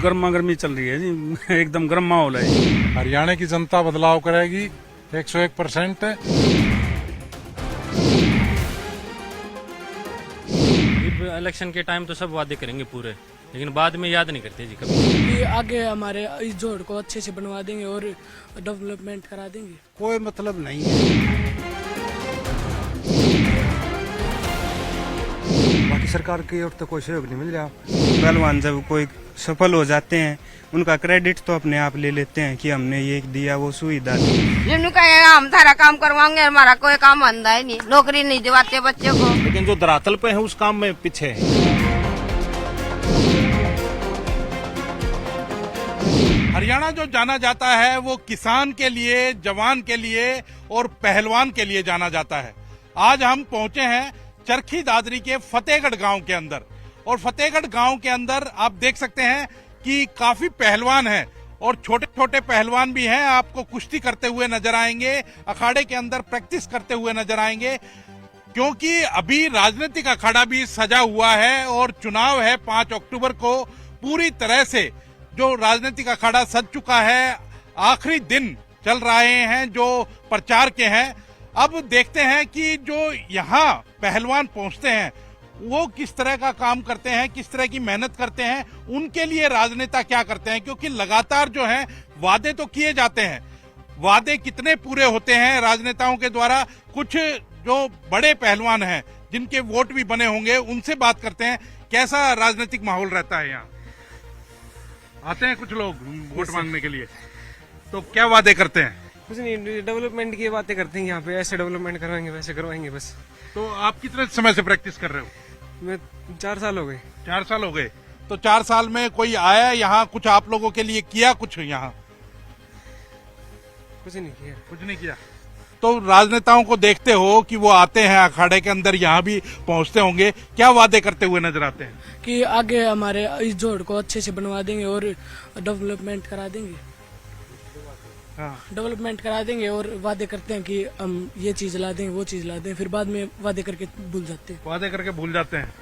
गर्मा गर्मी चल रही है जी। एकदम गर्म माहौल है। हरियाणा की जनता बदलाव करेगी 101%। इलेक्शन के टाइम तो सब वादे करेंगे पूरे, लेकिन बाद में याद नहीं करते जी कभी। कि आगे हमारे इस जोड़ को अच्छे से बनवा देंगे और डेवलपमेंट करा देंगे। कोई मतलब नहीं है। बाकी सरकार की ओर तो कोई सहयोग नहीं मिल रहा। पहलवान जब कोई सफल हो जाते हैं उनका क्रेडिट तो अपने आप ले लेते हैं कि हमने ये दिया वो सुविधा दी। जिन्होंने कहेगा हम सारा काम करवाएंगे, हमारा कोई काम बंदा है नहीं, नौकरी नहीं दिवाते बच्चे को। लेकिन जो धरातल पे है उस काम में पीछे है। हरियाणा जो जाना जाता है वो किसान के लिए, जवान के लिए और पहलवान के लिए जाना जाता है। आज हम पहुंचे हैं चरखी दादरी के फतेहगढ़ गांव के अंदर, और फतेहगढ़ गांव के अंदर आप देख सकते हैं कि काफी पहलवान हैं और छोटे छोटे पहलवान भी हैं। आपको कुश्ती करते हुए नजर आएंगे, अखाड़े के अंदर प्रैक्टिस करते हुए नजर आएंगे, क्योंकि अभी राजनीतिक अखाड़ा भी सजा हुआ है और चुनाव है 5 अक्टूबर को। पूरी तरह से जो राजनीतिक अखाड़ा सज चुका है, आखिरी दिन चल रहे हैं जो प्रचार के हैं। अब देखते हैं कि जो यहाँ पहलवान पहुंचते हैं वो किस तरह का काम करते हैं, किस तरह की मेहनत करते हैं, उनके लिए राजनेता क्या करते हैं, क्योंकि लगातार जो है वादे तो किए जाते हैं। वादे कितने पूरे होते हैं राजनेताओं के द्वारा? कुछ जो बड़े पहलवान हैं जिनके वोट भी बने होंगे उनसे बात करते हैं। कैसा राजनीतिक माहौल रहता है यहाँ? आते हैं कुछ लोग वोट मांगने के लिए, तो क्या वादे करते हैं? कुछ नहीं, डेवलपमेंट की बातें करते हैं यहाँ पे, ऐसे डेवलपमेंट करवाएंगे वैसे करवाएंगे बस। तो आप कितने समय से प्रैक्टिस कर रहे हो? मैं 4 साल हो गए। 4 साल हो गए। तो 4 साल में कोई आया यहाँ, कुछ आप लोगों के लिए किया कुछ यहाँ? कुछ नहीं किया। कुछ नहीं किया। तो राजनेताओं को देखते हो कि वो आते हैं अखाड़े के अंदर, यहाँ भी पहुंचते होंगे, क्या वादे करते हुए नजर आते हैं? कि आगे हमारे इस जोड़ को अच्छे से बनवा देंगे और डेवलपमेंट करा देंगे। हाँ। डेवलपमेंट करा देंगे और वादे करते हैं कि हम ये चीज ला देंगे, वो चीज ला देंगे, फिर बाद में वादे करके भूल जाते हैं। वादे करके भूल जाते हैं।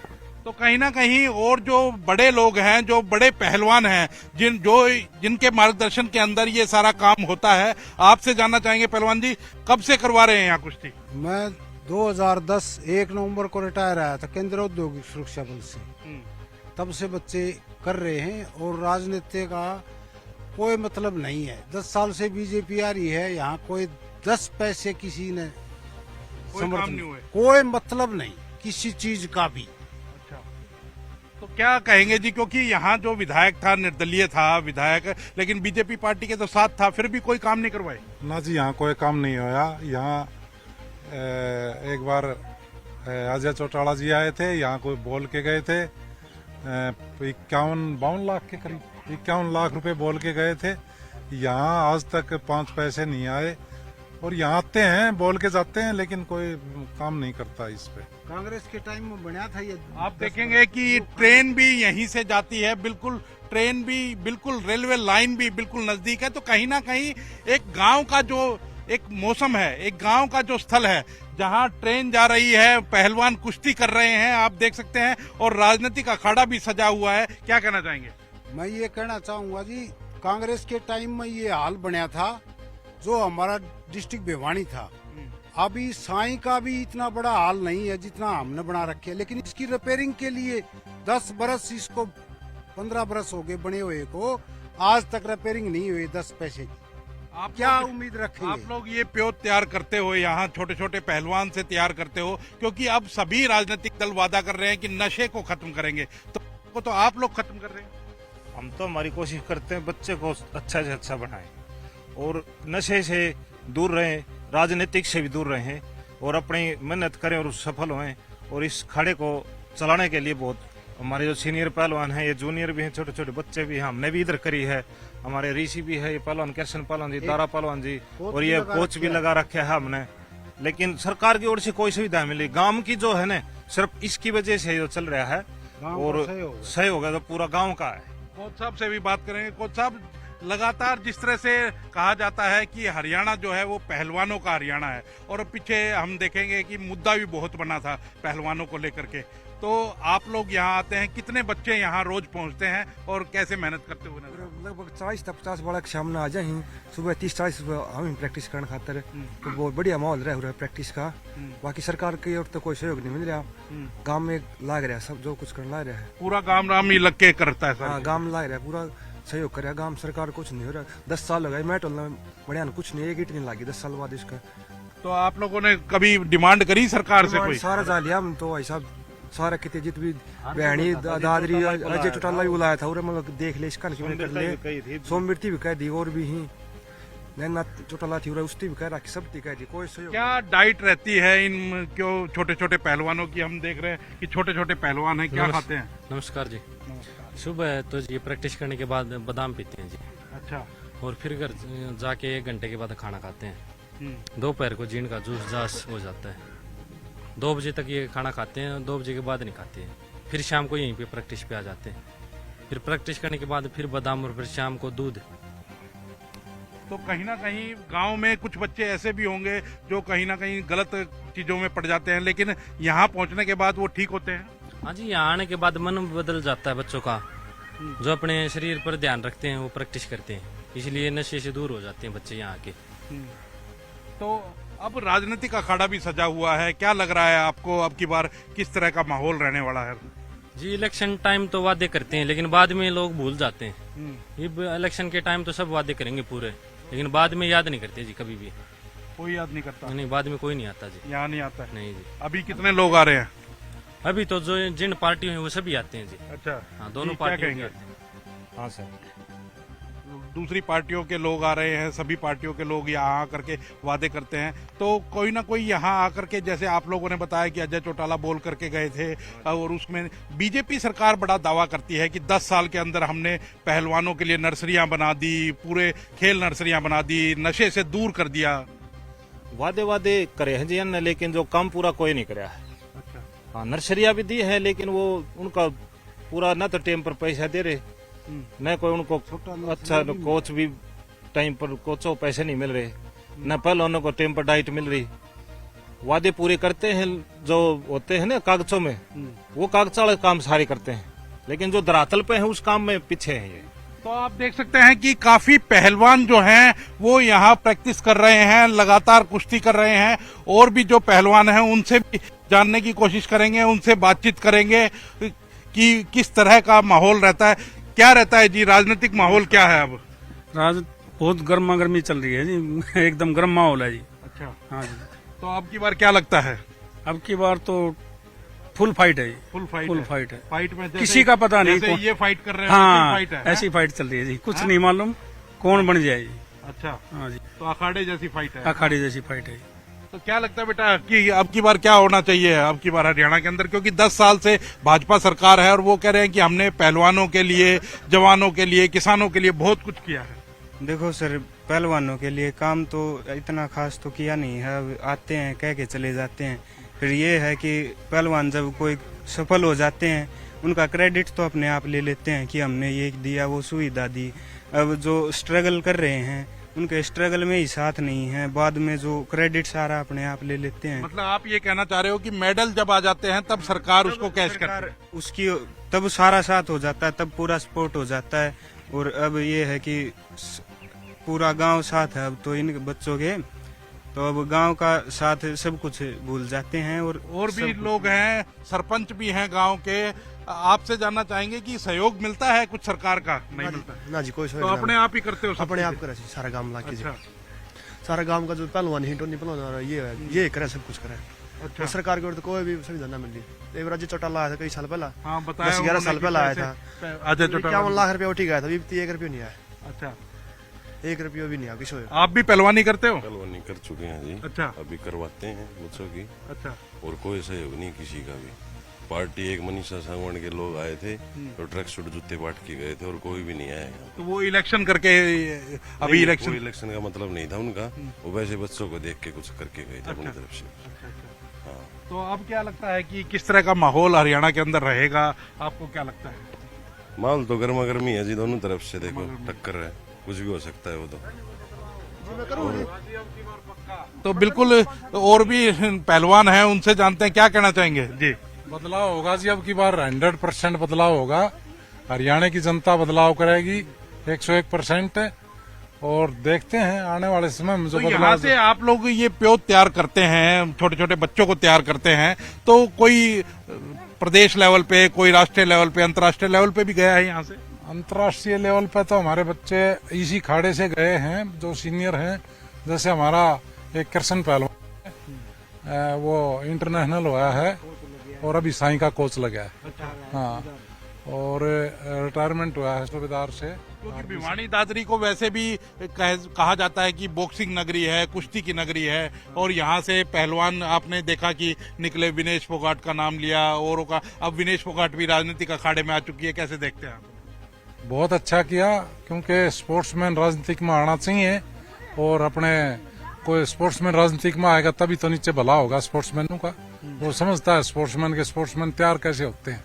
तो कहीं ना कहीं और जो बड़े लोग हैं, जो बड़े पहलवान हैं, जिनके मार्गदर्शन के अंदर ये सारा काम होता है, आपसे जानना चाहेंगे पहलवान जी, कब से करवा रहे हैं यहाँ कुश्ती? मैं 2010 1 नवंबर को रिटायर आया था केंद्रीय औद्योगिक सुरक्षा बल से। तब से बच्चे कर रहे हैं और राजनीति का कोई मतलब नहीं है। 10 साल से बीजेपी आ रही है यहाँ, कोई 10 पैसे किसी ने समर्थन, कोई मतलब नहीं किसी चीज का भी। अच्छा, तो क्या कहेंगे जी, क्योंकि यहाँ जो विधायक था निर्दलीय था विधायक, लेकिन बीजेपी पार्टी के तो साथ था, फिर भी कोई काम नहीं करवाए? ना जी, यहाँ कोई काम नहीं होया। यहाँ एक बार अजय चौटाला जी आए थे, यहाँ कोई बोल के गए थे 51-52 लाख के करीब, 51 लाख रुपए बोल के गए थे। यहाँ आज तक 5 पैसे नहीं आए, और यहाँ आते हैं बोल के जाते हैं लेकिन कोई काम नहीं करता इस पे। कांग्रेस के टाइम में बना था ये। आप देखेंगे कि ट्रेन भी यहीं से जाती है, बिल्कुल ट्रेन भी, बिल्कुल रेलवे लाइन भी बिल्कुल नजदीक है। तो कहीं ना कहीं एक गांव का जो एक मौसम है, एक गांव का जो स्थल है जहां ट्रेन जा रही है, पहलवान कुश्ती कर रहे हैं, आप देख सकते हैं, और राजनीतिक अखाड़ा भी सजा हुआ है। क्या कहना चाहेंगे? मैं ये कहना चाहूंगा जी, कांग्रेस के टाइम में ये हाल बना था जो हमारा डिस्ट्रिक्ट भिवानी था। अभी साई का भी इतना बड़ा हाल नहीं है जितना हमने बना रखे है, लेकिन इसकी रिपेयरिंग के लिए 10 बरस, इसको 15 बरस हो गए बने हुए को, आज तक रिपेयरिंग नहीं हुई 10 पैसे की। आप क्या उम्मीद रखेंगे? आप लोग ये प्योत तैयार करते हो, यहाँ छोटे छोटे पहलवान से तैयार करते हो, क्योंकि अब सभी राजनीतिक दल वादा कर रहे हैं कि नशे को खत्म करेंगे, तो आप लोग खत्म कर रहे हैं? हम तो हमारी कोशिश करते हैं बच्चे को अच्छा से अच्छा बनाएं और नशे से दूर रहें, राजनीतिक से भी दूर रहें और अपनी मेहनत करें और सफल होएं। और इस खड़े को चलाने के लिए बहुत हमारे जो सीनियर पहलवान हैं, ये जूनियर भी हैं, छोटे छोटे बच्चे भी हैं, हमने भी इधर करी है। हमारे ऋषि भी है, ये पहलवान कृष्ण पहलवान जी, दारा पहलवान जी, और ये कोच भी लगा रखे है हमने। लेकिन सरकार की ओर से कोई सुविधा मिली, गांव की जो है ना, सिर्फ इसकी वजह से जो चल रहा है, और सहयोग है तो पूरा गांव का है। कोच साहब से भी बात करेंगे। कोच साहब, लगातार जिस तरह से कहा जाता है कि हरियाणा जो है वो पहलवानों का हरियाणा है, और पीछे हम देखेंगे कि मुद्दा भी बहुत बना था पहलवानों को लेकर के, तो आप लोग यहाँ आते हैं, कितने बच्चे यहाँ रोज पहुँचते हैं और कैसे मेहनत करते हुए नजर आते हैं? लगभग 40-50 बालक शाम में आ जाए सुबह 30-40 हम प्रैक्टिस करने खातर तो बहुत बढ़िया माहौल रहा है प्रैक्टिस का। बाकी सरकार की ओर तो कोई सहयोग नहीं मिल रहा, गांव में लाग रहा है सब जो कुछ करना ला रहा है, पूरा गांव राम ही लग के करता है हाँ सर। गांव लाग रहा है पूरा सहयोग कर गांव सरकार कुछ नहीं हो रहा। 10 साल हो गए मैं टोलना बढ़िया कुछ नहीं, एक ईट नहीं लगी 10 साल बाद इसका। तो आप लोगों ने कभी डिमांड करी सरकार से कोई? सारा जा लिया हम तो ऐसा सारा कितने जित भी बहनी दादरी अजय चौटाला भी बुलाया था और मतलब देख ले इसका कर ले सोमवृत्ति भी कह दी और भी ही नैना चौटाला थी उसकी भी कह रहा सब कह दी कोई सहयोग। क्या डाइट रहती है इन क्यों छोटे छोटे पहलवानों की? हम देख रहे हैं कि छोटे छोटे पहलवान हैं, क्या खाते हैं? नमस्कार जी। सुबह तो ये प्रैक्टिस करने के बाद बादाम पीते हैं जी। अच्छा। और फिर घर जाके 1 घंटे के बाद खाना खाते हैं। दोपहर को जीन का जूस जास हो जाता है। 2 बजे तक ये खाना खाते हैं, 2 बजे के बाद नहीं खाते हैं। फिर शाम को यहीं पे प्रैक्टिस पे आ जाते हैं। फिर प्रैक्टिस करने के बाद फिर बादाम और फिर शाम को दूध। तो कहीं ना कहीं गांव में कुछ बच्चे ऐसे भी होंगे जो कहीं ना कहीं गलत चीजों में पड़ जाते हैं, लेकिन यहाँ पहुँचने के बाद वो ठीक होते हैं। हाँ जी, यहाँ आने के बाद मन बदल जाता है बच्चों का, जो अपने शरीर पर ध्यान रखते हैं वो प्रैक्टिस करते हैं, इसलिए नशे से दूर हो जाते हैं बच्चे यहाँ आके। तो अब राजनीतिक अखाड़ा भी सजा हुआ है, क्या लग रहा है आपको अब की बार किस तरह का माहौल रहने वाला है? जी, इलेक्शन टाइम तो वादे करते हैं लेकिन बाद में लोग भूल जाते हैं। ये इलेक्शन के टाइम तो सब वादे करेंगे पूरे, लेकिन बाद में याद नहीं करते जी कभी भी। कोई याद नहीं करता? नहीं, बाद में कोई नहीं आता जी। यहाँ नहीं आता है? नहीं जी। अभी कितने लोग आ रहे हैं? अभी तो जो जिन पार्टियों हैं वो सभी आते हैं जी। अच्छा। हाँ, दोनों क्या पार्टियों कहेंगे? के आते हैं। हाँ सर, दूसरी पार्टियों के लोग आ रहे हैं, सभी पार्टियों के लोग यहाँ आकर के वादे करते हैं, तो कोई ना कोई यहाँ आकर के, जैसे आप लोगों ने बताया कि अजय चौटाला बोल करके गए थे, और उसमें बीजेपी सरकार बड़ा दावा करती है कि 10 साल के अंदर हमने पहलवानों के लिए नर्सरियां बना दी, पूरे खेल नर्सरियां बना दी, नशे से दूर कर दिया। वादे करे हैं जी ने, लेकिन जो काम पूरा कोई नहीं कराया है। अच्छा। हाँ, नर्सरियां भी दी है लेकिन वो उनका पूरा न तो टाइम पर पैसा दे रहे, न कोई उनको अच्छा कोच भी टाइम पर कोचों पैसे नहीं मिल रहे, न पहलवानों को टाइम पर डाइट मिल रही। वादे पूरे करते हैं जो होते हैं ना कागजों में, वो कागज वाले काम सारे करते हैं, लेकिन जो धरातल पे है उस काम में पीछे है ये। तो आप देख सकते हैं कि काफी पहलवान जो हैं वो यहाँ प्रैक्टिस कर रहे हैं, लगातार कुश्ती कर रहे हैं, और भी जो पहलवान हैं उनसे भी जानने की कोशिश करेंगे, उनसे बातचीत करेंगे कि किस तरह का माहौल रहता है, क्या रहता है जी, राजनीतिक माहौल क्या है अब? बहुत गर्मा गर्मी चल रही है जी, एकदम गर्म माहौल है जी। अच्छा। हाँ जी। तो अब की बार क्या लगता है? अब की बार तो फुल फाइट है जी। फुल फाइट है। फाइट में किसी का पता नहीं जैसे ये फाइट कर रहे हैं, हाँ, फाइट है, ऐसी फाइट चल रही है जी, कुछ नहीं मालूम कौन बन जाए जी। अच्छा। हाँ जी, तो अखाड़े जैसी फाइट है। अखाड़े जैसी फाइट है। तो क्या लगता है बेटा कि अब की बार क्या होना चाहिए अब की बार हरियाणा के अंदर, क्योंकि 10 साल से भाजपा सरकार है और वो कह रहे हैं कि हमने पहलवानों के लिए, जवानों के लिए, किसानों के लिए बहुत कुछ किया है। देखो सर, पहलवानों के लिए काम तो इतना खास तो किया नहीं है, अब आते हैं कह के चले जाते हैं। फिर ये है कि पहलवान जब कोई सफल हो जाते हैं उनका क्रेडिट तो अपने आप ले लेते हैं कि हमने ये दिया, वो सुविधा दी। अब जो स्ट्रगल कर रहे हैं उनके स्ट्रगल में ही साथ नहीं है, बाद में जो क्रेडिट सारा अपने आप ले लेते हैं। मतलब आप ये कहना चाह रहे हो कि मेडल जब आ जाते हैं तब सरकार उसको कैश करती है? उसकी तब सारा साथ हो जाता है, तब पूरा सपोर्ट हो जाता है। और अब ये है कि पूरा गांव साथ है अब तो इन बच्चों के, तो अब गांव का साथ सब कुछ भूल जाते हैं। और भी लोग हैं, सरपंच भी हैं गांव के, आपसे जानना चाहेंगे कि सहयोग मिलता है कुछ सरकार का? नहीं मिलता ना जी, कोई तो अपने आप ही करते हो? अपने आप करे सारा गांव ला के। अच्छा। सारा गांव का जो पहलवान हिट नहीं पहलवान ये करे, सब कुछ करे। अच्छा। तो सरकार की ओर तो कोई भी सुविधा ना मिली। एक अजय चौटाला आया था कई साल पहला, हाँ, बताया 10-11 साल पहला आया था। अजय चौटाला 51 लाख रुपया उठी गया था, अभी 1 रुपया नहीं आया। अच्छा। 1 रुपया भी नहीं आया किसी। आप भी पहलवानी करते हो? पहलवानी कर चुके हैं जी। अच्छा। अभी करवाते हैं बच्चों की। अच्छा। और कोई सहयोग नहीं किसी का भी। पार्टी एक मनीषा सांगवान के लोग आए थे तो ट्रक सूट जूते बांट के गए थे और कोई भी नहीं आया। तो वो इलेक्शन करके अभी इलेक्शन का मतलब नहीं था उनका, वो वैसे बच्चों को देख के कुछ करके गए थे अपनी तरफ से। हाँ। तो अब क्या लगता है कि किस तरह का माहौल हरियाणा के अंदर रहेगा, आपको क्या लगता है? माहौल तो गर्मा गर्मी है जी, दोनों तरफ से देखो टक्कर है, कुछ भी हो सकता है वो तो। तो बिल्कुल और भी पहलवान हैं, उनसे जानते हैं क्या कहना चाहेंगे जी। बदलाव होगा जी, अब की बार 100% बदलाव होगा। हरियाणा की जनता बदलाव करेगी 101%। और देखते हैं आने वाले समय में जो तो यहाँ बदलाव। से आप लोग ये प्योत तैयार करते हैं, छोटे छोटे बच्चों को तैयार करते हैं, तो कोई प्रदेश लेवल पे, कोई राष्ट्रीय लेवल पे, अंतर्राष्ट्रीय लेवल पे भी गया है यहाँ से? अंतर्राष्ट्रीय लेवल पे तो हमारे बच्चे इसी खाड़े से गए हैं जो सीनियर हैं। जैसे हमारा एक कृष्ण पहलवान है, वो इंटरनेशनल हुआ है और अभी साई का कोच लगा है। हाँ, और रिटायरमेंट हुआ है सूबेदार से। क्योंकि भिवानी दादरी को वैसे भी कहा जाता है कि बॉक्सिंग नगरी है, कुश्ती की नगरी है, और यहाँ से पहलवान आपने देखा कि निकले। विनेश फोगाट का नाम लिया और का, अब विनेश फोगाट भी राजनीतिक अखाड़े में आ चुकी है, कैसे देखते हैं आप? बहुत अच्छा किया, क्योंकि स्पोर्ट्समैन राजनीतिक में आना चाहिए। और अपने कोई स्पोर्ट्समैन राजनीतिक में आएगा तभी तो नीचे भला होगा स्पोर्ट्समैनों का। वो समझता है स्पोर्ट्समैन के स्पोर्ट्समैन तैयार कैसे होते हैं,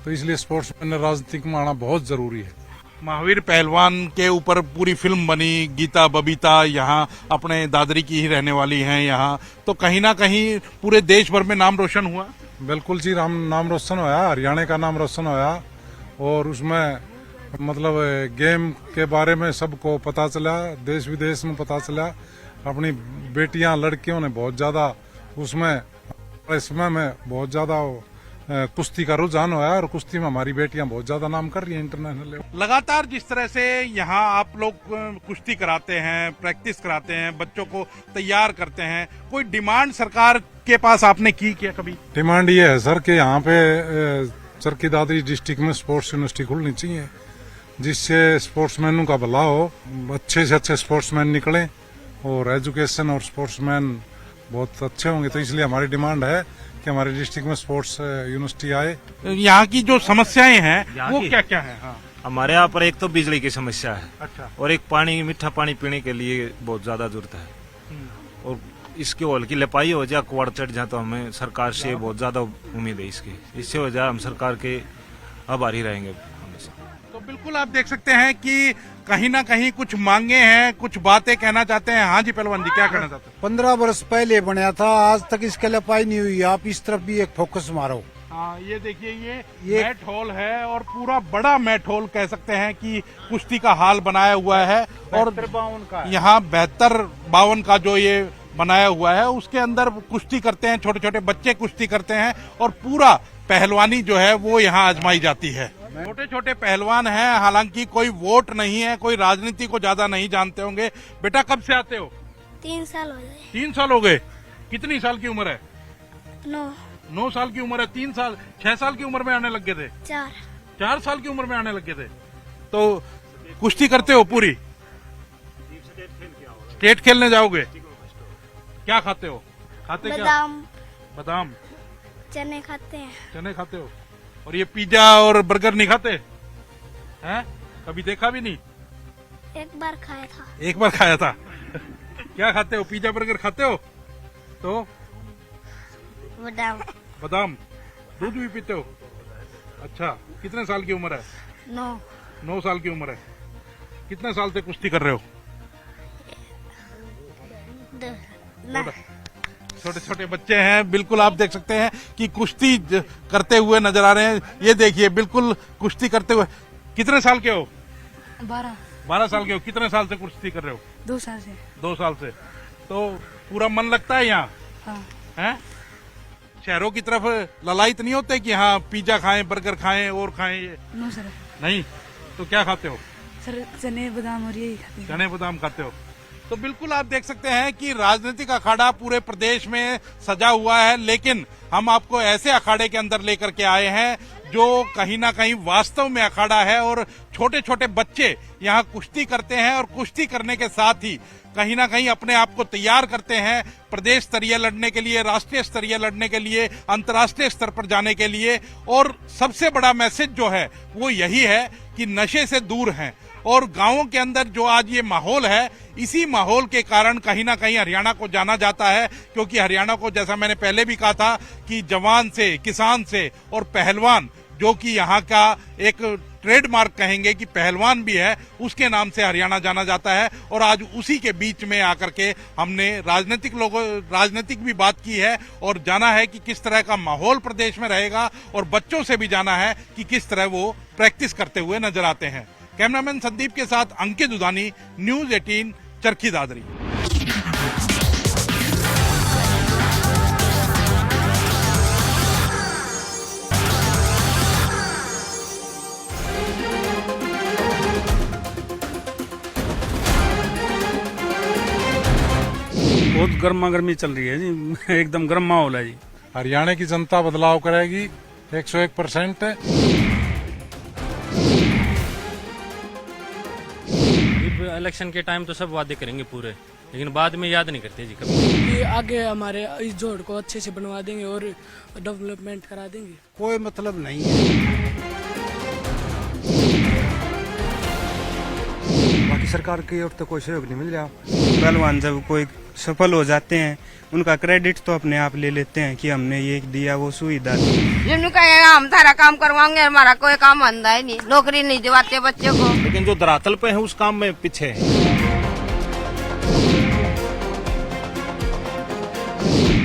तो इसलिए स्पोर्ट्समैन राजनीतिक में आना बहुत जरूरी है। महावीर पहलवान के ऊपर पूरी फिल्म बनी, गीता बबीता यहाँ अपने दादरी की ही रहने वाली हैं यहाँ, तो कहीं ना कहीं पूरे देश भर में नाम रोशन हुआ। बिल्कुल जी, नाम रोशन होया, हरियाणा का नाम रोशन होया। और उसमें मतलब गेम के बारे में सबको पता चला, देश विदेश में पता चला। अपनी बेटियां लड़कियों ने बहुत ज्यादा उसमें समय में बहुत ज्यादा कुश्ती का रुझान हुआ है, और कुश्ती में हमारी बेटियां बहुत ज्यादा नाम कर रही हैं इंटरनेशनल लेवल। लगातार जिस तरह से यहाँ आप लोग कुश्ती कराते हैं, प्रैक्टिस कराते हैं, बच्चों को तैयार करते हैं, कोई डिमांड सरकार के पास आपने की क्या कभी? डिमांड ये है सर कि यहाँ पे चरखी दादरी डिस्ट्रिक्ट में स्पोर्ट्स यूनिवर्सिटी खुलनी चाहिए, जिससे स्पोर्ट्समैनों का भला हो, अच्छे से अच्छे स्पोर्ट्समैन निकले और एजुकेशन और स्पोर्ट्समैन बहुत अच्छे होंगे। तो इसलिए हमारी डिमांड है कि हमारे डिस्ट्रिक्ट में स्पोर्ट्स यूनिवर्सिटी आए। यहाँ की जो समस्याएं हैं वो क्या क्या है? हाँ। हमारे यहाँ पर एक तो बिजली की समस्या है, अच्छा, और एक पानी, मीठा पानी पीने के लिए बहुत ज्यादा जरूरत है। और इसके हॉल की लिपाई हो जाए, कुआड़ चढ़ जाए, तो हमें सरकार से बहुत ज्यादा उम्मीद है इसकी। इससे हो जाए हम सरकार के आभारी रहेंगे हमेशा। तो बिल्कुल आप देख सकते हैं कि कहीं ना कहीं कुछ मांगे हैं, कुछ बातें कहना चाहते हैं। हाँ जी पहलवान जी, क्या कहना चाहते हैं? 15 वर्ष पहले बना था, आज तक इसके लिपाई नहीं हुई। आप इस तरफ भी एक फोकस मारो। हाँ, ये देखिए, ये मैट हॉल है, और पूरा बड़ा मैट हॉल कह सकते हैं कि कुश्ती का हाल बनाया हुआ है। और यहाँ 72-52 का जो ये बनाया हुआ है, उसके अंदर कुश्ती करते हैं, छोटे छोटे बच्चे कुश्ती करते हैं, और पूरा पहलवानी जो है वो यहाँ आजमाई जाती है। छोटे छोटे पहलवान हैं, हालांकि कोई वोट नहीं है, कोई राजनीति को ज्यादा नहीं जानते होंगे। बेटा कब से आते हो? 3 साल हो गए। 3 साल हो गए। कितनी साल की उम्र है? 9 साल की उम्र है। 3 साल, 6 साल की उम्र में आने लग गए थे? 4 साल की उम्र में आने लग गए थे। तो कुश्ती करते हो पूरी? स्टेट खेलने जाओगे? क्या खाते हो? खाते क्या? बादाम, चने खाते हैं। चने खाते हो? और ये पिज्जा और बर्गर नहीं खाते हैं? कभी देखा भी नहीं? एक बार खाया था। एक बार खाया था। क्या खाते हो? पिज्जा बर्गर खाते हो? तो बादाम, दूध भी पीते हो? अच्छा, कितने साल की उम्र है? 9 साल की उम्र है। कितने साल से कुश्ती कर रहे हो? छोटे छोटे बच्चे हैं। बिल्कुल आप देख सकते हैं कि कुश्ती करते हुए नजर आ रहे हैं। ये देखिए, बिल्कुल कुश्ती करते हुए। कितने साल के हो? 12 साल के हो। कितने साल से कुश्ती कर रहे हो? 2 साल से। 2 साल से। तो पूरा मन लगता है यहाँ? हाँ। हैं? शहरों की तरफ ललायत नहीं होते कि हाँ पिज्जा खाएं, बर्गर खाएं और खाएं? ये नो सर। नहीं। तो क्या खाते हो? सर चने बादाम और यही खाते हैं। चने बादाम खाते हो। तो बिल्कुल आप देख सकते हैं कि राजनीतिक अखाड़ा पूरे प्रदेश में सजा हुआ है, लेकिन हम आपको ऐसे अखाड़े के अंदर लेकर के आए हैं जो कहीं ना कहीं वास्तव में अखाड़ा है, और छोटे छोटे बच्चे यहाँ कुश्ती करते हैं, और कुश्ती करने के साथ ही कहीं ना कहीं अपने आप को तैयार करते हैं प्रदेश स्तरीय लड़ने के लिए, राष्ट्रीय स्तरीय लड़ने के लिए, अंतर्राष्ट्रीय स्तर पर जाने के लिए। और सबसे बड़ा मैसेज जो है वो यही है कि नशे से दूर हैं। और गांवों के अंदर जो आज ये माहौल है, इसी माहौल के कारण कहीं ना कहीं हरियाणा को जाना जाता है, क्योंकि हरियाणा को, जैसा मैंने पहले भी कहा था, कि जवान से, किसान से और पहलवान, जो कि यहाँ का एक ट्रेडमार्क कहेंगे कि पहलवान भी है, उसके नाम से हरियाणा जाना जाता है। और आज उसी के बीच में आकर के हमने राजनीतिक भी बात की है और जाना है कि किस तरह का माहौल प्रदेश में रहेगा, और बच्चों से भी जाना है कि किस तरह वो प्रैक्टिस करते हुए नजर आते हैं। कैमरामैन संदीप के साथ अंकित दुधानी, न्यूज 18, चरखी दादरी। बहुत गर्मा गर्मी चल रही है जी। एकदम गर्म माहौल है जी। हरियाणा की जनता बदलाव करेगी 101%। इलेक्शन के टाइम तो सब वादे करेंगे पूरे, लेकिन बाद में याद नहीं करते जी कभी। कि आगे हमारे इस जोड़ को अच्छे से बनवा देंगे और डेवलपमेंट करा देंगे। कोई मतलब नहीं है। बाकी सरकार की ओर तो कोई सहयोग नहीं मिल रहा। पहलवान जब कोई सफल हो जाते हैं, उनका क्रेडिट तो अपने आप ले लेते हैं कि हमने ये दिया, वो सुविधा दी। जिन्होंने कहेगा हम सारा काम करवाएंगे, हमारा कोई काम अंधा है नहीं, नौकरी नहीं दिवाते बच्चों को। लेकिन जो धरातल पे है उस काम में पीछे है।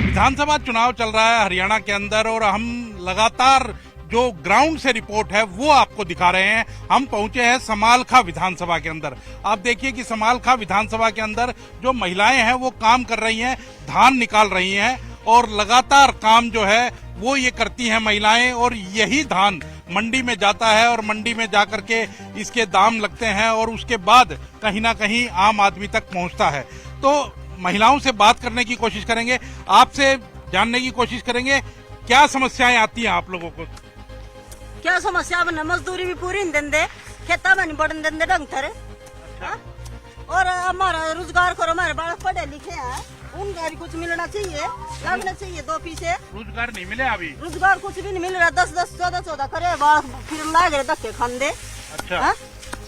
विधानसभा चुनाव चल रहा है हरियाणा के अंदर, और हम लगातार जो ग्राउंड से रिपोर्ट है वो आपको दिखा रहे हैं। हम पहुंचे हैं समालखा विधानसभा के अंदर। आप देखिए कि समालखा विधानसभा के अंदर जो महिलाएं हैं वो काम कर रही हैं, धान निकाल रही हैं, और लगातार काम जो है वो ये करती हैं महिलाएं, और यही धान मंडी में जाता है और मंडी में जाकर के इसके दाम लगते हैं और उसके बाद कहीं ना कहीं आम आदमी तक पहुंचता है। तो महिलाओं से बात करने की कोशिश करेंगे, आपसे जानने की कोशिश करेंगे क्या समस्याएं आती हैं आप लोगों को। क्या समस्या बना, मजदूरी भी पूरी नहीं देंगे, खेता में नहीं बढ़ने देंगे ढंग से। और हमारा रोजगार करो, हमारे बालक पढ़े लिखे हैं, उनका भी कुछ मिलना चाहिए, लगना चाहिए 2 पैसे। रोजगार नहीं मिले अभी, रोजगार कुछ भी नहीं मिल रहा। 10-10, 14-14 करे बालक फिर लागे धक्के खाने। अच्छा,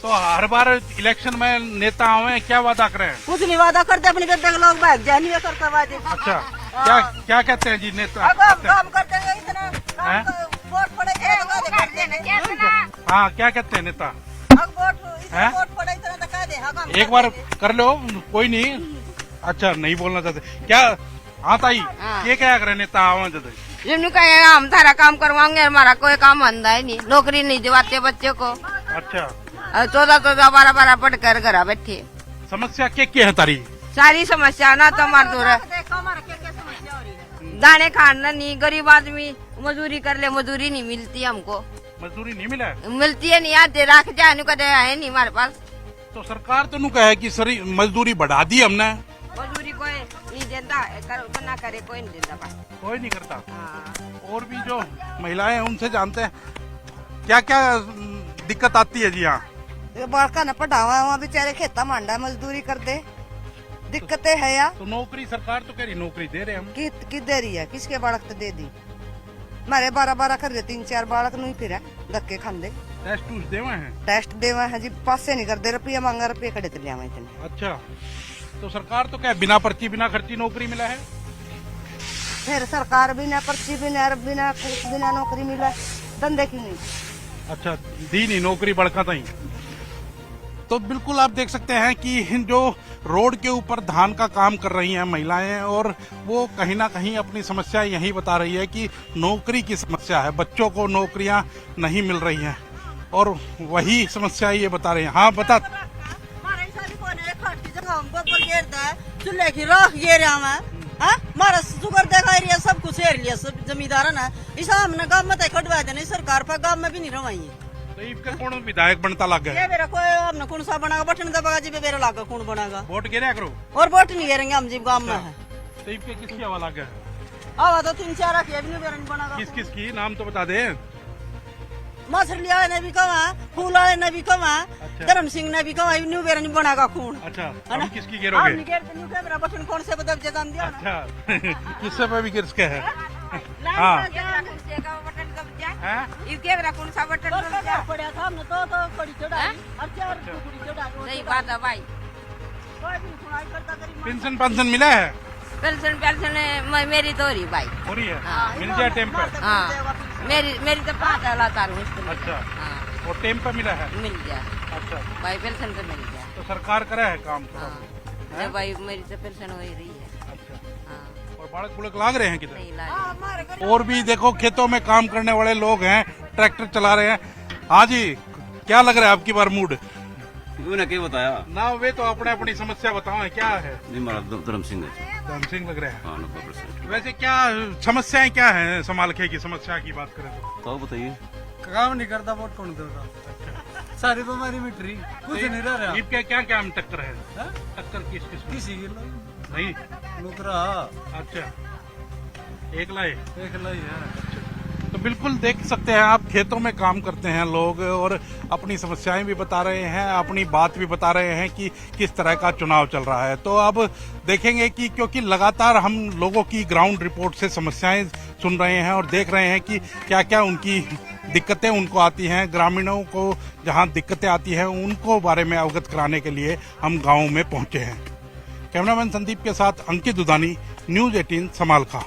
तो हर बार इलेक्शन में नेता आवे क्या वादा करें? कुछ नहीं वादा करते, अपने बेटे के लोग भाग जाए, नहीं करता वादे। अच्छा, क्या कहते हैं जी नेता? काम करते हैं इतना, वोट पड़े हाँ, क्या कहते हैं नेता? वोट पड़े इतना दिखा दे। एक बार कर लो, कोई नहीं। अच्छा, नहीं बोलना चाहते क्या? हाँ ताई, ये क्या करे नेता आवा जब जिन्होंने कहेगा हम सारा काम करवाएंगे, हमारा कोई काम अंधा है नहीं, नौकरी नहीं दिवाते बच्चों को। अच्छा, 14-14, 12-12 पढ़ कर घर बैठे। समस्या क्या है तारी? सारी समस्या ना तो हमारे दूर दाने खाना नहीं, गरीब आदमी मजदूरी कर ले, मजदूरी नहीं मिलती हमको। मजदूरी नहीं मिला? मिलती है नहीं, आते रख जाए कदे है नहीं हमारे पास। तो सरकार तो कहा है कि सरी मजदूरी बढ़ा दी हमने। मजदूरी कोई नहीं देता, ना करे कोई नहीं देता, कोई नहीं करता। हाँ। और भी जो महिलाएं हैं उनसे जानते हैं क्या क्या दिक्कत आती है जी। यहाँ बालका न पढ़ावा, वहाँ बेचारे खेता मांडा मजदूरी कर दे, दिक्कतें है यार। तो नौकरी सरकार तो कह रही नौकरी दे रहे हम, कि दे रही है, किसके बालक तो दे दी। हमारे 12-12 कर दे, 3-4 बालक नहीं फिर धक्के खाते। टेस्ट देवा है? टेस्ट देवा है जी, पास से नहीं करते, रुपया मांगा, रुपये खड़े तो लिया इतने। अच्छा, तो सरकार तो क्या बिना पर्ची बिना खर्ची नौकरी मिला है? फिर सरकार बिना पर्ची बिना नौकरी मिला, धंधे की नहीं। अच्छा, दी नहीं नौकरी बड़का था ही। तो बिल्कुल आप देख सकते हैं कि जो रोड के ऊपर धान का काम कर रही हैं महिलाएं, और वो कहीं ना कहीं अपनी समस्या यही बता रही है कि नौकरी की समस्या है, बच्चों को नौकरियां नहीं मिल रही हैं, और वही समस्या ये बता रही हैं। हाँ बता। चूल्हे की राख मारा सुगर देखा रही है, सब कुछ हेर लिया, सब जमींदार ना इस हमने गाँव में खटवा देने, सरकार पर गाँव में भी नहीं रवाई है। तो इसका कौन विधायक बनता लग गया? ये मेरा कोई हमने कौन सा बनागा, बटन दबागा जी मेरा लागा कौन बनागा। वोट गिरा करो, और वोट नहीं गिरेंगे हम जी गाँव में है। तो इसके किसकी हवा लग गया? हवा तो 3-4 रखी बनागा। किस किस की नाम तो बता दे। मछली वाले ने भी कहा, फूल वाले ने भी कहा, धर्म सिंह ने भी कहा, न्यू बेरन बनागा खून। अच्छा, हम किसकी गिरोगे? मेरा बटन कौन से बदल जगह दिया। अच्छा, किससे पे भी गिरस के है? हाँ, कौन सा बटन पड़ा था हमने तो कड़ी चढ़ाई, सही बात है भाई। पेंशन मिला है? पेंशन मेरी तो रही भाई, हो रही है, मिल जाए टाइम पर। हाँ, मेरी तो 5 लाता हूँ। अच्छा, हाँ। और टेम पे मिला है? मिल गया। अच्छा, भाई पेंशन पे मिल गया। तो सरकार करे है काम थोड़ा हाँ। बहुत? नहीं भाई मेरी तो पेंशन हो ही रही है। अच्छा, हाँ। और बालक बुड़क लाग रहे हैं किधर? नहीं लागे। और भी देखो खेतों में काम करने वाले लोग हैं, ट्रैक्टर चला रहे हैं। हाँ जी, क्या लग रहा है आपकी बार मूड? उन्हें क्या बताया ना वे तो अपने अपनी समस्या बताओ, क्या है? जी हमारा धर्म सिंह है। धर्म सिंह लग रहे हैं। हाँ 90%। वैसे क्या समस्याएं क्या है? समालखे की समस्या की बात करें तो बताइए। काम नहीं करता वोट कौन देगा? सारी बीमारी मिट रही, कुछ नहीं रह रहा। क्या क्या क्या हम टक्कर है? टक्कर किस किस में? किसी की नहीं नुकरा। अच्छा, एक लाई है। तो बिल्कुल देख सकते हैं आप, खेतों में काम करते हैं लोग और अपनी समस्याएं भी बता रहे हैं, अपनी बात भी बता रहे हैं कि किस तरह का चुनाव चल रहा है। तो अब देखेंगे कि क्योंकि लगातार हम लोगों की ग्राउंड रिपोर्ट से समस्याएं सुन रहे हैं और देख रहे हैं कि क्या क्या उनकी दिक्कतें उनको आती हैं, ग्रामीणों को जहां दिक्कतें आती हैं उनको बारे में अवगत कराने के लिए हम गाँव में पहुंचे हैं। कैमरामैन संदीप के साथ अंकित दुधानी, न्यूज 18 समालखा।